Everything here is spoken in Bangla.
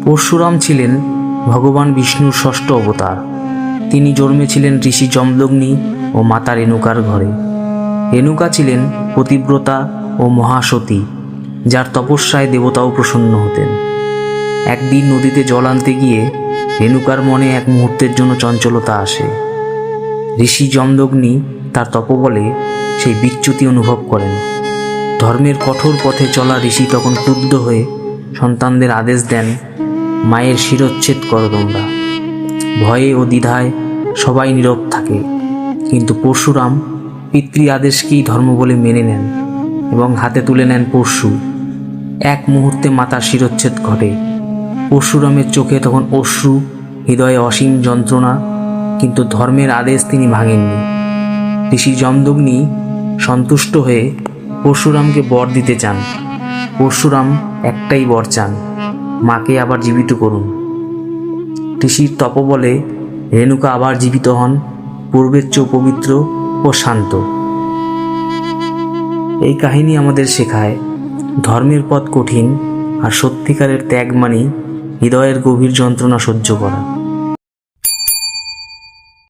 পরশুরাম ছিলেন ভগবান বিষ্ণুর ষষ্ঠ অবতার। তিনি জন্মেছিলেন ঋষি যমদগ্নি ও মাতা রেণুকার ঘরে। রেণুকা ছিলেন পতিব্রতা ও মহাসতী, যার তপস্যায় দেবতাও প্রসন্ন হতেন। একদিন নদীতে জল আনতে গিয়ে রেণুকার মনে এক মুহূর্তের জন্য চঞ্চলতা আসে। ঋষি যমদগ্নি তার তপবলে সেই বিচ্যুতি অনুভব করেন। ধর্মের কঠোর পথে চলা ঋষি তখন ক্রুদ্ধ হয়ে সন্তানদের আদেশ দেন, মায়ের শিরচ্ছেদ করো তোমরা। ভয়ে ও দ্বিধায় সবাই নীরব থাকে, কিন্তু পরশুরাম পিতৃ আদেশকেই ধর্ম বলে মেনে নেন এবং হাতে তুলে নেন পরশু। এক মুহূর্তে মাতার শিরচ্ছেদ ঘটে। পরশুরামের চোখে তখন অশ্রু, হৃদয়ে অসীম যন্ত্রণা, কিন্তু ধর্মের আদেশ তিনি ভাঙেননি। ঋষি যমদগ্নি সন্তুষ্ট হয়ে পরশুরামকে বর দিতে চান। পরশুরাম একটাই বর চান, মাকে আবার জীবিত করুন। ঋষির তপবলে রেণুকা আবার জীবিত হন, পূর্বের চেয়েও পবিত্র ও শান্ত। এই কাহিনী আমাদের শেখায়, ধর্মের পথ কঠিন, আর সত্যিকারের ত্যাগ মানে হৃদয়ের গভীর যন্ত্রণা সহ্য করা।